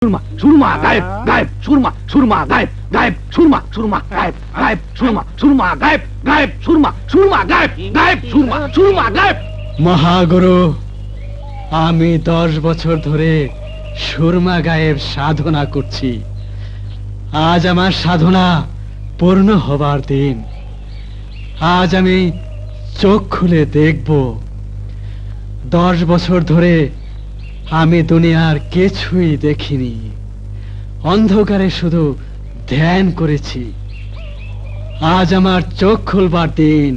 সুরমা সুরমা গায়েব গায়েব সুরমা সুরমা গায়েব গায়েব সুরমা সুরমা গায়েব গায়েব সুরমা সুরমা গায়েব গায়েব সুরমা সুরমা গায়েব গায়েব সুরমা সুরমা গায়েব। মহাগুরু, আমি 10 বছর ধরে সুরমা গায়েব সাধনা করছি। আজ আমার সাধনা পূর্ণ হবার দিন। আজ আমি চোখ খুলে দেখব। 10 বছর ধরে আমি দুনিয়ার কিছুই দেখিনি, অন্ধকারে শুধু ধ্যান করেছি। আজ আমার চোখ খুলবার দিন।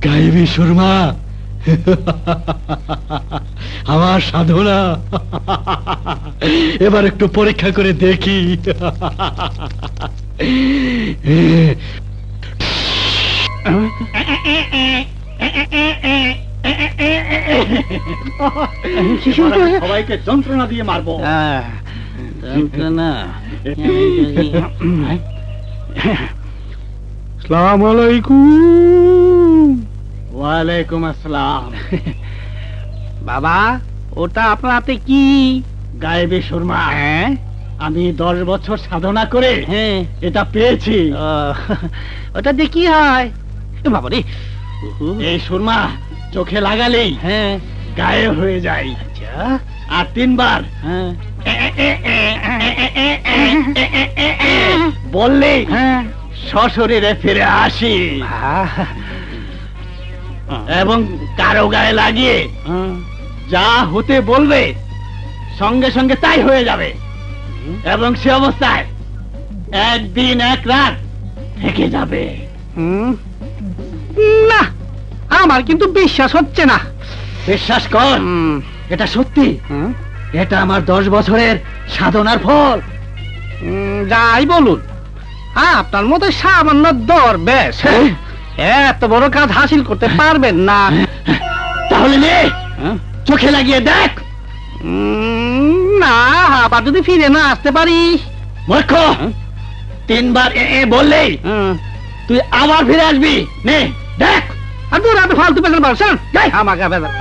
গায়েবী সুরমা, আমার সাধনা এবার একটু পরীক্ষা করে দেখি। সবাইকে যন্ত্রণা দিয়ে মারবো। আসসালামু আলাইকুম। ওয়ালাইকুম আসসালাম। বাবা, ওটা আপনার হাতে কি? গায়েবী সুরমা। হ্যাঁ, আমি 10 বছর সাধনা করে হ্যাঁ, এটা পেয়েছি। ওটা দিয়ে কি হয়? বাবা রে, এই সুরমা চোখে লাগালেই হ্যাঁ, গায়েব হয়ে যায়। আচ্ছা, আর 3 বার হ্যাঁ, বললেই হ্যাঁ, সশরীরে ফিরে আসি এবং কারো গায়ে লাগিয়ে যা হতে বলবে সঙ্গে সঙ্গে তাই হয়ে যাবে এবং সে অবস্থায় 1 দিন 1 রাত থেকে যাবে। না, আমার কিন্তু বিশ্বাস হচ্ছে না। বিশ্বাস কর, এটা সত্যি। এটা আমার 10 বছরের সাধনার ফল। যাই বলুন, আপনার মতো সামান্য দরবেশ এত বড় কাজ হাসিল করতে পারবেন না। তাহলে নে, চোখে লাগিয়ে দেখ। না, আবার যদি ফিরে না আসতে পারি? মূর্খ, 3 বার বললেই তুই আবার ফিরে আসবি। নে দেখ। আর দূর আপনি ফালতু পেছন বলছেন, আমাকে বেজার।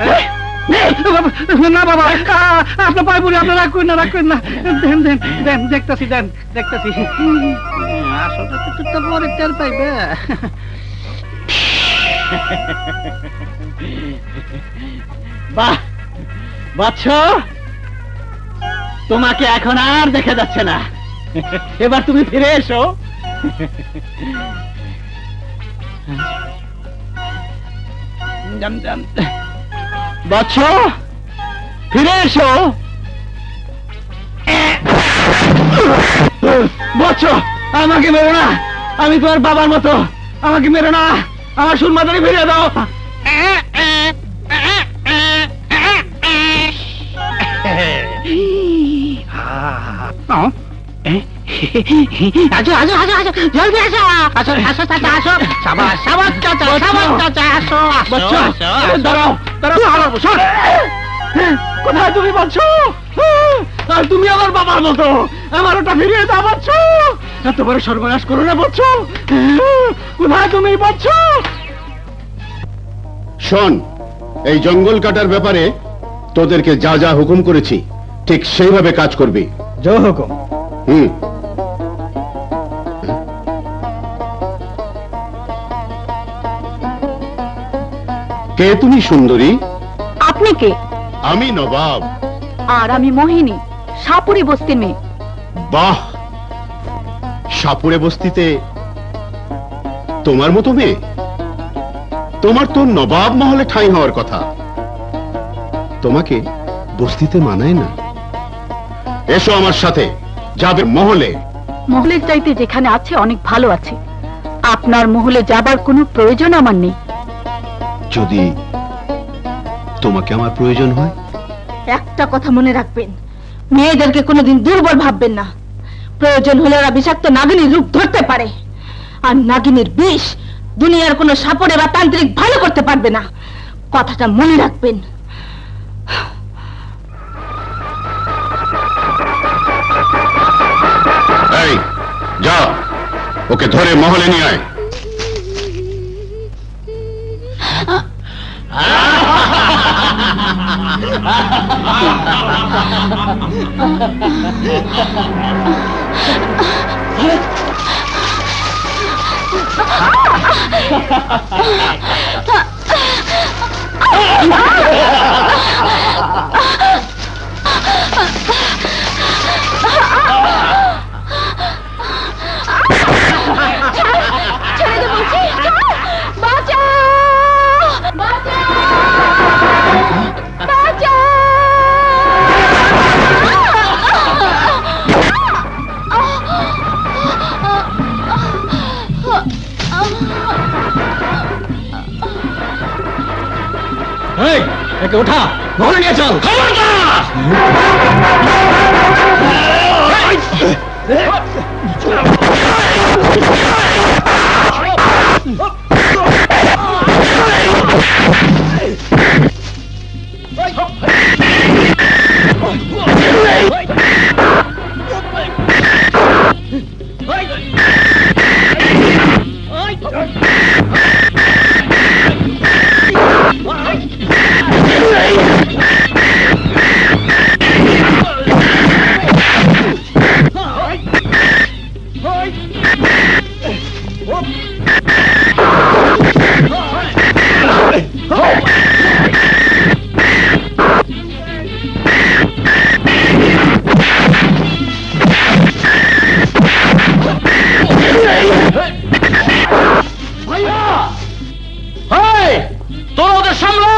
না বাবা, আপনার পায়ে পড়ি, আপনার রাগ করেন না, রাগ করেন না। দেন দেন দেন, দেখতেছি, দেন দেখতেছি। আসলটা তো পরে টের পাইবে। বাহ বাচ্চ, তোমাকে এখন আর দেখা যাচ্ছে না। এবার তুমি ফিরে এসো। বাচ্চ, ফিরে এসো। বাচ্চ, আমাকে মেরো না, আমি তোমার বাবার মতো। আমাকে মেরো না, আমার সুরমাদারি ফিরে দাও। আসো আসো আসো আসো, জলদি আসো, আসো আসো চাচা, আসো। সাবাস সাবাস চাচা, সাবাস চাচা, আসো আসো আসো। দাঁড়াও দাঁড়াও, শোন। কোথায় তুমি বাচ্চ? আর তুমি আমার বাবার মতো, আমার ওটা ফিরিয়ে দাও বাচ্চ। এত বড় সর্বনাশ করো না বাচ্চ। কোথায় তুমি বাচ্চ? শোন, এই জঙ্গল কাটার ব্যাপারে তোদেরকে যা যা হুকুম করেছি ঠিক সেইভাবে কাজ করবি। জয় হুকুম। কে তুমি সুন্দরী? আপনি কে? আমি নবাব। আর আমি মোহিনী, সাপুরি বস্তির মেয়ে। বাহ, সাপুরে বস্তিতে তোমার মতো মেয়ে? তোমার তো নবাব মহলে ঠাঁই হওয়ার কথা। তোমাকে বস্তিতে মানায় না। এসো আমার সাথে, যাবে মহলে। মহলের চাইতে যেখানে আছে অনেক ভালো আছে। আপনার মহলে যাবার কোনো প্রয়োজন আমার নেই। যদি তোমাকে আমার প্রয়োজন হয়? একটা কথা মনে রাখবেন, মেয়েদেরকে কোনোদিন দুর্বল ভাববেন না। প্রয়োজন হলে ওরা বিষাক্ত নাগিনীর রূপ ধরতে পারে, আর নাগিনীর বিষ দুনিয়ার কোনো সাপড়ে বা তান্ত্রিক ভালো করতে পারবে না। কথাটা মনে রাখবেন। এই যা, ওকে ধরে মহলে নিয়ে আয়। ছেড়ে দে বলছি, বাঁচাও, বাঁচাও, বাঁচাও। একে ওঠা, ঘরে নিয়ে চল। তোরা ওদের সামলা।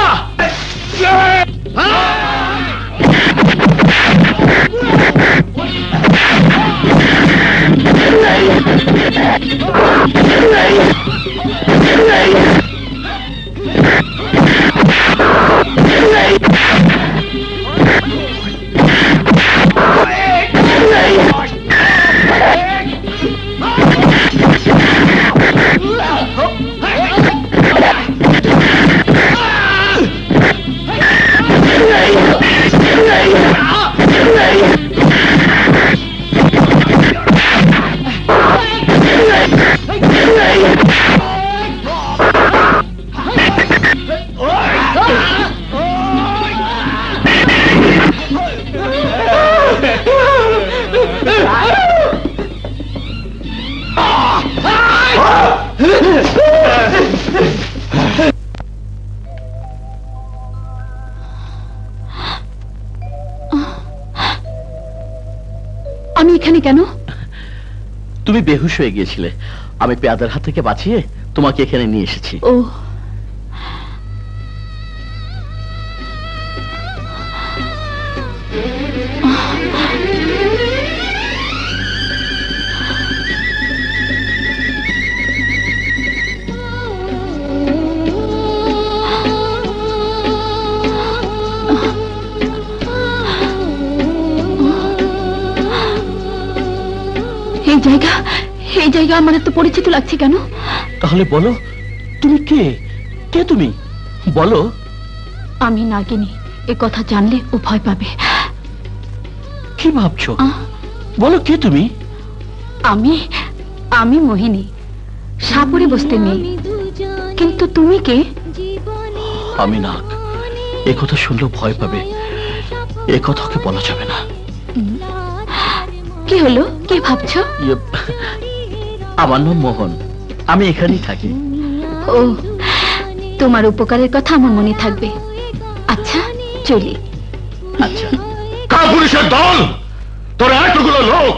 আমি এখানে কেন? তুমি বেহুশ হয়ে গিয়েছিলে, আমি পেয়াদার হাত থেকে বাঁচিয়ে তোমাকে এখানে নিয়ে এসেছি। ও, এই জায়গা আমার এত পরিচিত লাগছে কেন? তাহলে বলো তুমি কে? কে তুমি? বলো। আমি নাগিনী, এ কথা জানলে ও ভয় পাবে। কি ভাবছো? বলো কে তুমি? আমি মোহিনী, সাপুরে বসতে মেয়ে। কিন্তু তুমি কে? আমি নাগ। এ কথা শুনলেও ভয় পাবে, এ কথা ওকে বলা যাবে না। কি হলো, কি ভাবছো? আমার নাম মোহন, আমি এখানেই থাকি। ও, তোমার উপকারের কথা আমার মনে থাকবে। আচ্ছা চলি। আচ্ছা। কাপুরুষের দল, তোরা এতগুলো লোক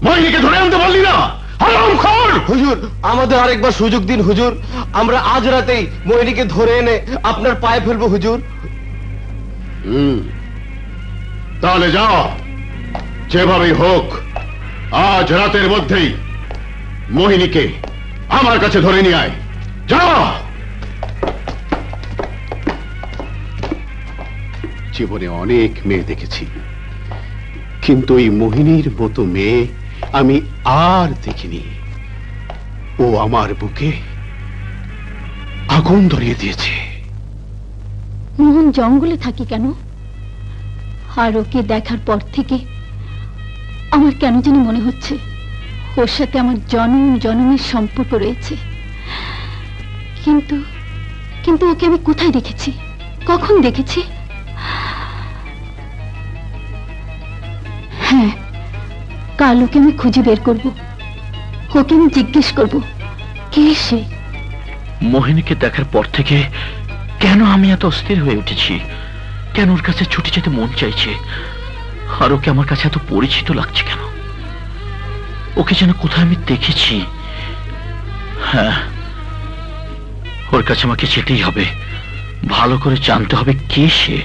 মোহিনীকে ধরে আনতে পারলি না? হারামখোর! হুজুর, আমাদের আরেকবার সুযোগ দিন হুজুর, আমরা আজ রাতেই মোহিনীকে ধরে এনে আপনার পায়ে ফেলবো হুজুর। তাহলে যাও, যেভাবেই হোক আজ রাতের মধ্যেই মোহিনীকে আমার কাছে ধরে নিয়ে আয়। যাও। জীবনে অনেক মেয়ে দেখেছি, কিন্তু এই মোহিনীর মতো মেয়ে আমি আর দেখিনি। ও আমার বুকে আগুন ধরিয়ে দিয়েছে। মোহন জঙ্গলে থাকি কেন? আর ওকে দেখার পর থেকে আমার কেন যেন মনে হচ্ছে ওর সাথে আমার জন্ম জন্মের সম্পর্ক রয়েছে। কিন্তু কিন্তু ওকে আমি কোথায় দেখেছি, কখন দেখেছি? হ্যাঁ, কাল ওকে আমি খুঁজে বের করব, ওকে আমি জিজ্ঞেস করব কে সে। মোহিনীকে দেখার পর থেকে কেন আমি এত অস্থির হয়ে উঠেছি, কেন ওর কাছে ছুটে যেতে মন চাইছে, আর ওকে আমার কাছে এত পরিচিত লাগছে কেন? ওকে যেন কোথায় আমি দেখেছি। হ্যাঁ, ওর কাছে আমাকে যেতেই হবে, ভালো করে জানতে হবে কে সে।